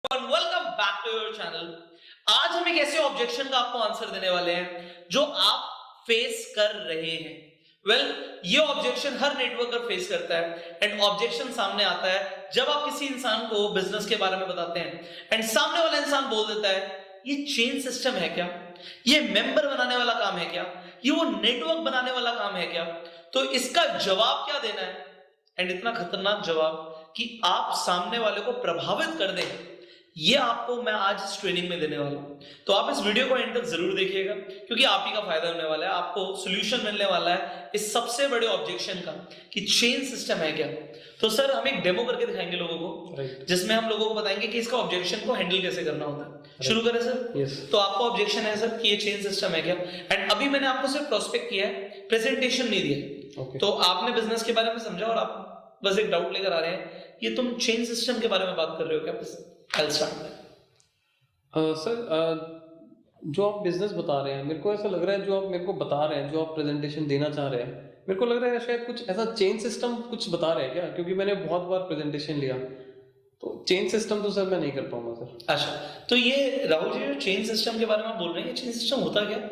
Welcome back to your channel. आज हम एक ऐसे ऑब्जेक्शन का आपको आंसर देने वाले हैं जो आप फेस कर रहे हैं। ये ऑब्जेक्शन हर नेटवर्कर फेस करता है एंड ऑब्जेक्शन सामने आता है जब आप किसी इंसान को बिजनेस के बारे में बताते हैं एंड सामने वाला इंसान बोल देता है ये चेन सिस्टम है क्या, ये मेंबर बनाने वाला काम है क्या, ये वो नेटवर्क बनाने वाला काम है क्या। तो इसका जवाब क्या देना है एंड इतना खतरनाक जवाब कि आप सामने वाले को प्रभावित कर दें, ये आपको मैं आज इस ट्रेनिंग में देने वाला हूं। तो आप इस वीडियो को एंड तक जरूर देखिएगा क्योंकि आप ही का फायदा होने वाला है, आपको सॉल्यूशन मिलने वाला है इस सबसे बड़े ऑब्जेक्शन का कि चेन सिस्टम है क्या। तो सर हम एक डेमो करके दिखाएंगे लोगों को जिसमें हम लोगों को बताएंगे कि इसका ऑब्जेक्शन को हैंडल कैसे करना होता है। शुरू करें सर। तो आपका ऑब्जेक्शन है सर कि ये चेन सिस्टम है क्या, एंड अभी मैंने आपको सिर्फ प्रोस्पेक्ट किया है, प्रेजेंटेशन नहीं दिया। तो आपने बिजनेस के बारे में समझा और आप बस एक डाउट लेकर आ रहे हैं ये तुम चेन सिस्टम के बारे में बात कर रहे हो क्या। सर जो आप बिजनेस बता रहे हैं मेरे को ऐसा लग रहा है, जो आप मेरे को बता रहे हैं, जो आप प्रेजेंटेशन देना चाह रहे हैं, मेरे को लग रहा है शायद कुछ ऐसा चेन सिस्टम कुछ बता रहे हैं क्या, क्योंकि मैंने बहुत बार प्रेजेंटेशन लिया तो चेन सिस्टम तो सर मैं नहीं कर पाऊंगा सर। अच्छा, तो ये राहुल जी जो चेन सिस्टम के बारे में बोल रहे हैं, चेन सिस्टम होता क्या?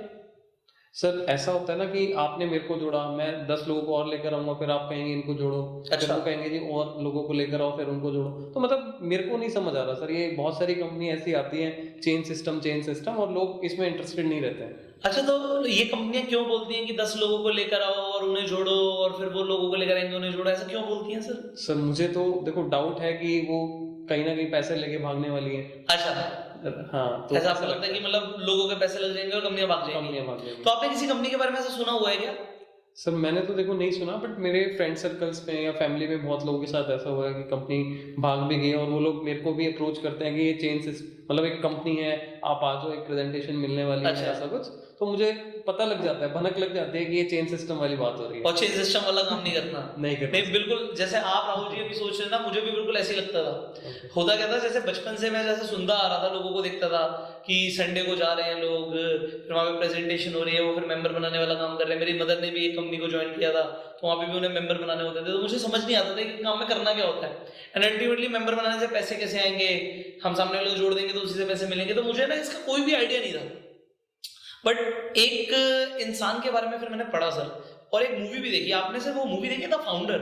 सर ऐसा होता है ना कि आपने मेरे को जोड़ा, मैं 10 लोगों को और लेकर आऊंगा, फिर आप कहेंगे इनको जोड़ो, फिर वो कहेंगे जी और लोगों को लेकर आओ, फिर उनको जोड़ो। तो मतलब मेरे को नहीं समझ आ रहा सर, ये बहुत सारी कंपनी ऐसी आती हैं चेन सिस्टम और लोग इसमें इंटरेस्टेड नहीं रहते हैं। अच्छा, तो ये कंपनियां क्यों बोलती हैं कि 10 लोगों को लेकर आओ और उन्हें जोड़ो और फिर वो लोगों को लेकर आएंगे उन्हें जोड़ो, ऐसा क्यों बोलती हैं सर? सर मुझे तो देखो डाउट है कि वो कहीं ना कहीं पैसे लेके भागने वाली है। अच्छा, हाँ, तो ऐसा आपको लगता है कि मतलब लोगों के पैसे लग जाएंगे और कंपनियां भाग जाएंगी। तो आपने किसी कंपनी के बारे में ऐसा सुना हुआ है क्या? सर मैंने तो देखो नहीं सुना, बट मेरे फ्रेंड सर्कल्स में या फैमिली में बहुत लोगों के साथ ऐसा हुआ है कि कंपनी भाग भी गई और वो लोग मेरे को भी अप्रोच करते हैं कि ये चेन मतलब एक कंपनी है, आप आ जाओ, एक प्रेजेंटेशन मिलने वाली है, ऐसा कुछ। तो मुझे पता लग जाता है, भनक लग जाती है कि ये चेन सिस्टम वाली बात हो रही है और चेन सिस्टम वाला काम नहीं करना। नहीं, बिल्कुल जैसे आप राहुल जी अभी सोच रहे ना, मुझे भी बिल्कुल ऐसे ही लगता था। होता क्या था, जैसे बचपन से मैं जैसे सुनता आ रहा था, लोगों को देखता था कि संडे को जा रहे हैं लोग, फिर वहां पे प्रेजेंटेशन हो रही है, वो फिर मेंबर बनाने वाला काम कर रहे हैं। मेरी मदर ने भी एक कंपनी को ज्वाइन किया था तो वहां पे भी उन्हें मेंबर बनाने होते थे, तो मुझे समझ नहीं आता था कि काम में करना क्या होता है एंड अल्टीमेटली मेंबर बनाने से पैसे कैसे आएंगे, हम सामने वाले को जोड़ देंगे तो उसी से पैसे मिलेंगे। तो मुझे ना इसका कोई भी आइडिया नहीं था, बट एक इंसान के बारे में फिर मैंने पढ़ा सर, और एक मूवी भी देखी। आपने सर वो मूवी देखी द फाउंडर?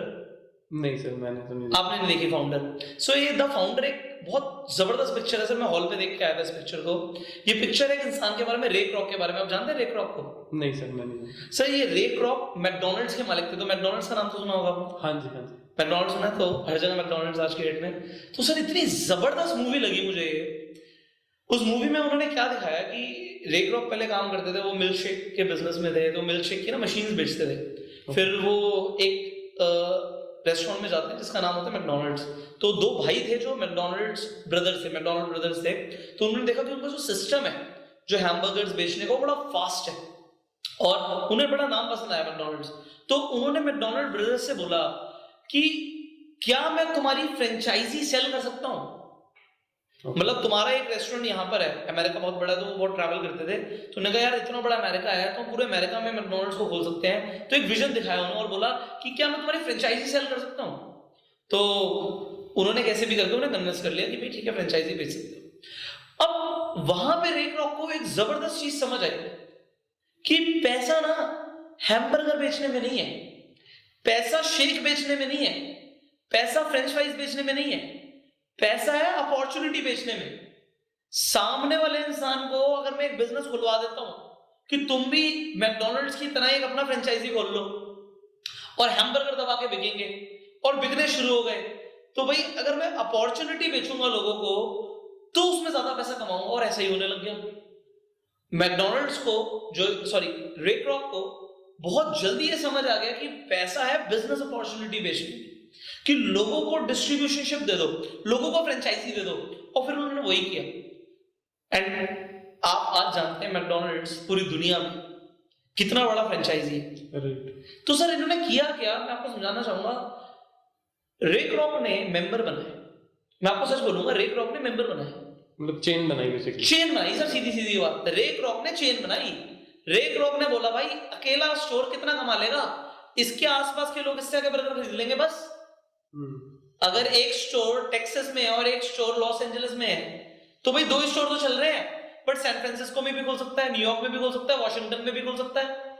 नहीं सर, मैंने तो नहीं। आपने नहीं देखी फाउंडर? सो ये द फाउंडर एक बहुत जबरदस्त पिक्चर है सर, मैं हॉल पे देख के आया था इस पिक्चर को। ये पिक्चर है एक इंसान के बारे में, रे क्रॉक के बारे में। आप जानते हैं रे क्रॉक को? नहीं सर, मैं नहीं। सर ये रे क्रॉक मैकडॉनल्ड्स के मालिक थे, तो मैकडॉनल्ड्स का नाम तो सुना होगा आपने? हाँ जी, हाँ जी। मैकडॉनल्ड्स सुना, तो हर जगह मैकडॉनल्ड्स आज के डेट में। तो सर इतनी जबरदस्त मूवी लगी मुझे ये। उस मूवी में उन्होंने क्या दिखाया कि रे क्रॉक पहले काम करते थे, वो मिल्क शेक के बिजनेस में थे, तो मिल्क शेक की ना मशीन्स बेचते थे। फिर वो एक रेस्टोरेंट में जाते हैं जिसका नाम होता है मैकडॉनल्ड्स। तो दो भाई थे जो मैकडॉनल्ड्स ब्रदर्स थे। तो उन्होंने देखा कि उनका जो सिस्टम है जो हैमबर्गर्स बेचने का, वो बड़ा फास्ट है और उन्हें बड़ा नाम पसंद आया मैकडॉनल्ड्स। तो उन्होंने मैकडॉनल्ड ब्रदर्स से बोला कि क्या मैं तुम्हारी फ्रेंचाइजी सेल कर सकता हूँ? मतलब तुम्हारा एक रेस्टोरेंट यहाँ पर है, अमेरिका बहुत बड़ा है, तो वो बहुत ट्रैवल करते थे। तो उन्होंने कहा यार इतना बड़ा अमेरिका है तो पूरे अमेरिका में मैकडॉनल्ड्स को खोल सकते हैं। तो एक विजन दिखाया उन्होंने और बोला कि क्या मैं तुम्हारी फ्रेंचाइजी सेल कर सकता हूँ? तो उन्होंने कैसे भी करके उन्हें कन्विंस कर लिया कि भाई ठीक है, फ्रेंचाइजी बेच सकते हो। अब वहां पे रे क्रॉक को एक जबरदस्त चीज समझ आई कि पैसा ना हैमबर्गर बेचने में नहीं है, पैसा शेक बेचने में नहीं है, पैसा फ्रेंच फ्राइज बेचने में नहीं है, पैसा है अपॉर्चुनिटी बेचने में। सामने वाले इंसान को अगर मैं एक बिजनेस खुलवा देता हूं कि तुम भी मैकडॉनल्ड्स की तरह एक अपना फ्रेंचाइजी खोल लो और हैमबर्गर दबा के बिकेंगे और बिकने शुरू हो गए, तो भाई अगर मैं अपॉर्चुनिटी बेचूंगा लोगों को तो उसमें ज्यादा पैसा कमाऊंगा, और ऐसा ही होने लग गया। मैकडॉनल्ड्स को रे क्रॉक को बहुत जल्दी ये समझ आ गया कि पैसा है बिजनेस अपॉर्चुनिटी बेचने की, कि लोगों को डिस्ट्रीब्यूशनशिप दे दो, लोगों को फ्रेंचाइजी दे दो, और फिर उन्होंने वही किया। एंड आप आज जानते हैं मैकडॉनल्ड्स पूरी दुनिया में कितना बड़ा फ्रेंचाइजी है। तो सर इन्होंने किया क्या, मैं आपको समझाना चाहूंगा। रे क्रॉक ने मेंबर बनाए, मैं आपको सच बोलूंगा, रे क्रॉक ने मेंबर बनाए, मतलब चेन बनाई, बेसिकली चेन बनाई सर, सीधी सीधी बात। रे क्रॉक ने चेन बनाई। रे क्रॉक ने बोला भाई अकेला स्टोर कितना कमा लेगा, इसके आसपास के लोग इससे आगे बर्गर खरीद लेंगे बस। अगर एक स्टोर टेक्सास में है और एक स्टोर लॉस एंजलिस में है, तो भाई 2 स्टोर तो चल रहे हैं, बट सैन फ्रांसिस्को में भी खोल सकता है, न्यूयॉर्क में भी खोल सकता है, वॉशिंगटन में भी खोल सकता है,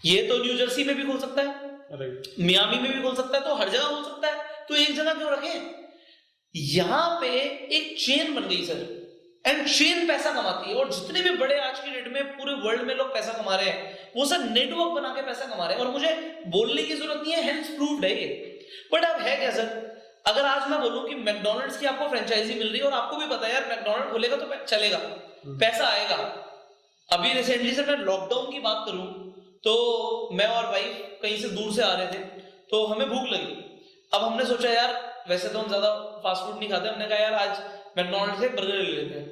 ये तो न्यू जर्सी में भी खोल सकता है, मियामी में भी खोल सकता है, तो हर जगह खोल सकता है, तो एक जगह क्यों रखें? यहां पे एक चेन बन गई सर, एंड चेन पैसा कमाती है, और जितने भी बड़े आज की डेट में पूरे वर्ल्ड में लोग पैसा कमा रहे हैं, वो सर नेटवर्क बना के पैसा कमा रहे हैं, और मुझे बोलने की जरूरत नहीं है, हेंस प्रूव्ड है ये। बट अब है क्या सर, अगर आज मैं बोलूं कि मैकडॉनल्ड्स की आपको फ्रेंचाइजी मिल रही है, और आपको भी पता है यार मैकडॉनल्ड खोलेगा तो चलेगा, पैसा आएगा। अभी रिसेंटली से मैं लॉकडाउन की बात करूं, तो मैं और वाइफ कहीं से दूर से आ रहे थे, तो हमें भूख लगी। अब हमने सोचा यार वैसे तो हम ज्यादा फास्ट फूड नहीं खाते, हमने कहा यार आज मैकडॉनल्ड से बर्गर ले लेते हैं।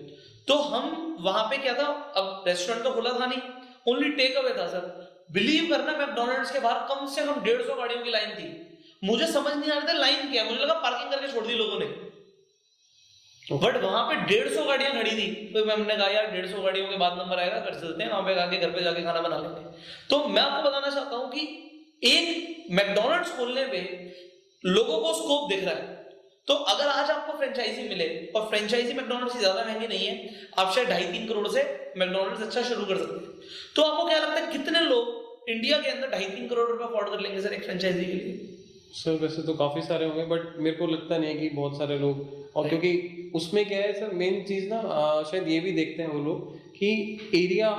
तो हम वहां पे क्या था, अब रेस्टोरेंट तो खुला था नहीं, ओनली टेक अवे था सर। बिलीव करना, मैकडॉनल्ड्स के बाहर कम से कम 150 गाड़ियों की लाइन थी। मुझे समझ नहीं आ रहा था लाइन क्या है, मुझे लगा पार्किंग करके छोड़ दी लोगों ने, बट वहां पे 150 गाड़ियां खड़ी थी। तो हमने कहा यार 150 गाड़ियों के बाद नंबर आएगा, घर चलते हैं, वहां पे आके घर पे जाके खाना बना लेंगे। तो मैं आपको बताना चाहता हूं कि एक मैकडॉनल्ड्स खोलने पे लोगों को स्कोप दिख रहा है। तो अगर आज आपको फ्रेंचाइजी मिले, और फ्रेंचाइजी मैकडॉनल्ड्स की ज्यादा महंगी नहीं है, आप शायद 2.5-3 करोड़ से मैकडॉनल्ड्स अच्छा शुरू कर सकते हैं। तो आपको क्या लगता है कितने लोग इंडिया के अंदर 2.5-3 करोड़ रुपए अफोर्ड कर लेंगे सर एक फ्रेंचाइजी के लिए? सर वैसे तो काफ़ी सारे होंगे, बट मेरे को लगता नहीं है कि बहुत सारे लोग, और क्योंकि उसमें क्या है सर, मेन चीज़ ना शायद ये भी देखते हैं वो लोग कि एरिया,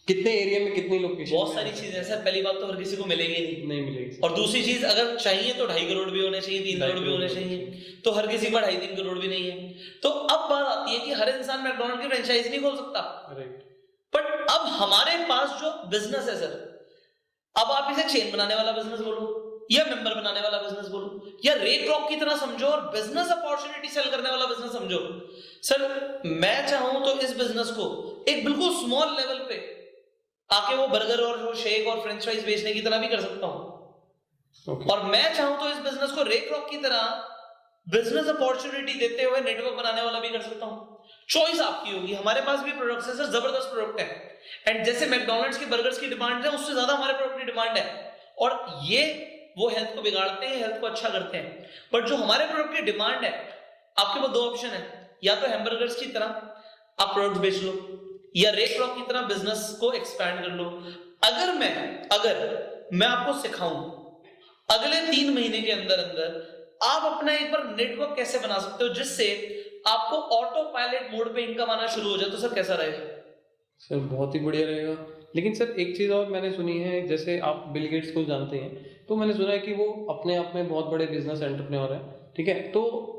कितने एरिया में कितनी लोकेशन, बहुत सारी चीजें सर। पहली बात तो हर किसी को मिलेंगी नहीं मिलेगी, और दूसरी चीज अगर चाहिए तो 2.5 करोड़ भी होने चाहिए, 3 करोड़ भी होने चाहिए, तो हर किसी पर 2.5-3 करोड़ भी नहीं है। तो अब बात आती है कि हर इंसान मैकडॉनल्ड की फ्रेंचाइज नहीं खोल सकता, बट अब हमारे पास जो बिजनेस है सर, अब आप इसे चेन बनाने वाला बिजनेस बोलो, या मेंबर बनाने वाला बिजनेस बोलो, या रेट रॉक की तरह समझो और बिजनेस अपॉर्चुनिटी सेल करने वाला बिजनेस समझो। सर मैं चाहूं तो इस बिजनेस को एक बिल्कुल स्मॉल लेवल पे आके वो बर्गर और शेक और फ्रेंच फ्राइज बेचने की तरह भी कर सकता हूं, और मैं चाहूं तो इस बिजनेस को रेट रॉक की तरह बिजनेस अपॉर्चुनिटी देते हुए नेटवर्क बनाने वाला भी कर सकता हूं। चॉइस आपकी होगी। हमारे पास भी प्रोडक्ट्स है सर, जबरदस्त प्रोडक्ट है, एंड जैसे मैकडॉनल्ड्स की बर्गर्स की डिमांड है, उससे ज्यादा हमारे प्रोडक्ट की डिमांड है, और ये वो हेल्थ को बिगाड़ते हैं, हेल्थ को अच्छा करते हैं। बट जो हमारे प्रोडक्ट की डिमांड है, आपके पास 2 ऑप्शन है, या तो हैमबर्गर्स की तरह आप प्रोडक्ट बेच लो, या रेट रॉक की तरह बिजनेस को एक्सपैंड कर लो। अगर मैं आपको सिखाऊं अगले 3 महीने के अंदर अंदर आप अपना एक बार नेटवर्क कैसे बना सकते हो जिससे आपको ऑटो पायलट मोड पे इनकम आना शुरू हो जाए, तो सर कैसा रहेगा? सर बहुत ही बढ़िया रहेगा। लेकिन सर एक चीज़ और मैंने सुनी है, जैसे आप बिल गेट्स को जानते हैं, तो मैंने सुना है कि वो अपने आप में बहुत बड़े बिजनेस एंटरप्रेन्योर हैं, ठीक है, तो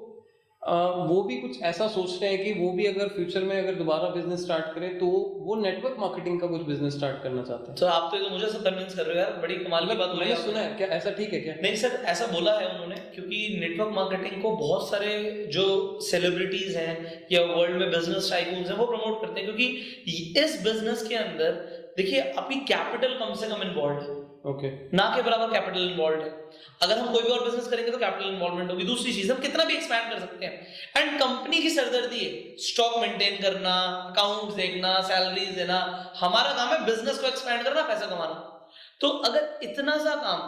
वो भी कुछ ऐसा सोच रहे हैं कि वो भी अगर फ्यूचर में अगर दोबारा बिजनेस स्टार्ट करें तो वो नेटवर्क मार्केटिंग का कुछ बिजनेस स्टार्ट करना चाहते हैं। तो आप तो मुझे सब कन्विंस कर रहे हो यार, बड़ी कमाल की बात बोली। मैंने सुना है, क्या ऐसा ठीक है क्या? नहीं सर, ऐसा बोला है उन्होंने, क्योंकि नेटवर्क मार्केटिंग को बहुत सारे जो सेलिब्रिटीज हैं या वर्ल्ड में बिजनेस टाइकून्स हैं वो प्रमोट करते हैं, क्योंकि इस बिजनेस के अंदर देखिए आपकी कैपिटल कम से कम इन्वॉल्व है, ओके, ना के बराबर कैपिटल इन्वॉल्व है। अगर हम कोई भी और बिजनेस करेंगे तो कैपिटल इन्वॉल्वमेंट होगी। दूसरी चीज, हम कितना भी एक्सपैंड कर सकते हैं, एंड कंपनी की सरदर्दी है स्टॉक मेंटेन करना, अकाउंट्स देखना, सैलरीज देना। हमारा काम है बिजनेस को एक्सपैंड करना, पैसा कमाना। तो अगर इतना सा काम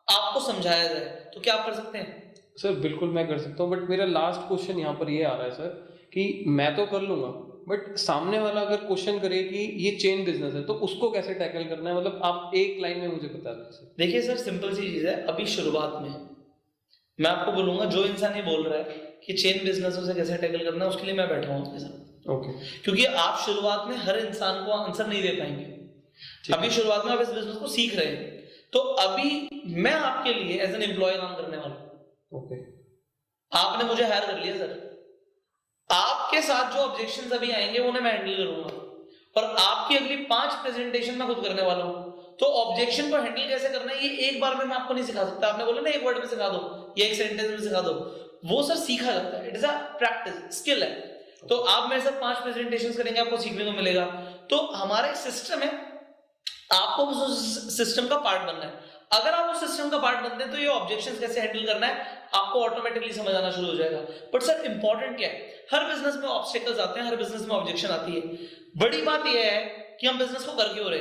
आपको समझाया जाए तो क्या आप कर सकते हैं? सर बिल्कुल मैं कर सकता हूँ, बट मेरा लास्ट क्वेश्चन यहाँ पर ये आ रहा है सर कि मैं तो कर लूंगा, बट सामने वाला अगर क्वेश्चन करे कि ये चेन बिजनेस है तो उसको कैसे टैकल करना है, मतलब आप एक लाइन में मुझे बता दीजिए। देखिए सर, सिंपल सी चीज है। अभी शुरुआत में मैं आपको बोलूंगा, जो इंसान ये बोल रहा है कि चेन बिजनेस से कैसे टैकल करना है, उसके लिए मैं बैठा हूँ आपके साथ, ओके, क्योंकि आप शुरुआत में हर इंसान को आंसर नहीं दे पाएंगे। अभी शुरुआत में आप इस बिजनेस को सीख रहे हैं, तो अभी मैं आपके लिए एज एन एम्प्लॉय काम करने वाला हूं। ओके, आपने मुझे हायर कर लिया सर, आपके साथ जो ऑब्जेक्शंस अभी आएंगे उन्हें मैं हैंडल करूंगा, और आपकी अगली 5 प्रेजेंटेशन मैं खुद करने वाला हूं। तो ऑब्जेक्शन को हैंडल कैसे करना है, ये एक बार में मैं आपको नहीं सिखा सकता। आपने बोला ना एक वर्ड में सिखा दो या एक सेंटेंस में सिखा दो, वो सर सीखा जाता है, it is a practice, skill है। तो आप मेरे साथ 5 प्रेजेंटेशन करेंगे, आपको सीखने को मिलेगा। तो हमारा एक सिस्टम है, आपको उस सिस्टम का पार्ट बनना है। अगर आप उस सिस्टम का पार्ट बनते हैं तो ये ऑब्जेक्शंस कैसे हैंडल करना है आपको ऑटोमेटिकली समझ आना शुरू हो जाएगा। बट सर इंपॉर्टेंट क्या है, हर बिजनेस में ऑब्स्टेकल्स आते हैं, हर बिजनेस में ऑब्जेक्शन आती है। बड़ी बात यह है कि हम बिजनेस को कर क्यों रहे?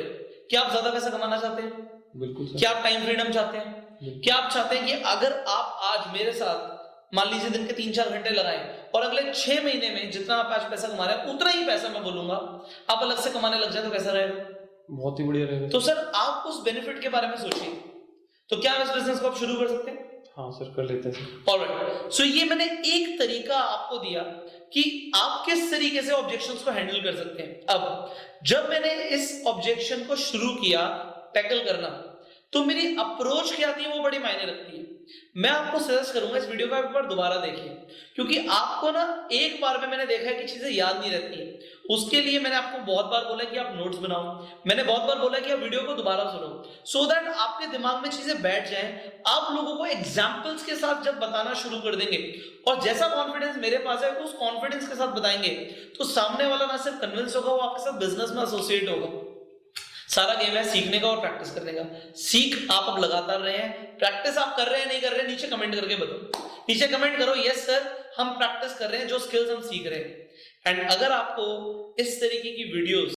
क्या आप ज्यादा पैसा कमाना चाहते हैं? बिल्कुल सर। क्या आप टाइम फ्रीडम चाहते हैं? कि आप चाहते हैं कि अगर आप आज मेरे साथ मान लीजिए दिन के 3-4 घंटे लगाएं और अगले 6 महीने में जितना आप आज पैसा कमा रहे हैं उतना ही पैसा मैं बोलूंगा आप अलग से कमाने लग जाए तो कैसा रहेगा? बहुत ही बढ़िया रहेगा। तो सर आप उस बेनिफिट के बारे में सोचिए, तो क्या इस बिजनेस को आप शुरू कर सकते हैं? हाँ सर, कर लेते हैं। ऑलराइट, सो ये मैंने एक तरीका आपको दिया कि आप किस तरीके से ऑब्जेक्शंस को हैंडल कर सकते हैं। अब जब मैंने इस ऑब्जेक्शन को शुरू किया टैकल करना, तो मेरी अप्रोच क्या थी वो बड़ी मायने रखती है। मैं आपको सजेस्ट करूंगा इस वीडियो को एक बार दोबारा देखिए, क्योंकि आपको ना एक बार में मैंने देखा है कि चीजें याद नहीं रहती है। उसके लिए मैंने आपको बहुत बार बोला कि आप नोट्स बनाओ, मैंने बहुत बार बोला कि आप वीडियो को दोबारा सुनो, सो दैट आपके दिमाग में चीजें बैठ जाएं। आप लोगों को एग्जाम्पल्स के साथ जब बताना शुरू कर देंगे और जैसा कॉन्फिडेंस मेरे पास है उस कॉन्फिडेंस के साथ बताएंगे, तो सामने वाला ना सिर्फ कन्विंस होगा, वो आपके साथ बिजनेस में एसोसिएट होगा। सारा गेम है सीखने का और प्रैक्टिस करने का। सीख आप अब लगातार रहे हैं, प्रैक्टिस आप कर रहे हैं नहीं कर रहे हैं, नीचे कमेंट करके बताओ। नीचे कमेंट करो यस सर हम प्रैक्टिस कर रहे हैं, जो स्किल्स हम सीख रहे हैं। एंड अगर आपको इस तरीके की वीडियोस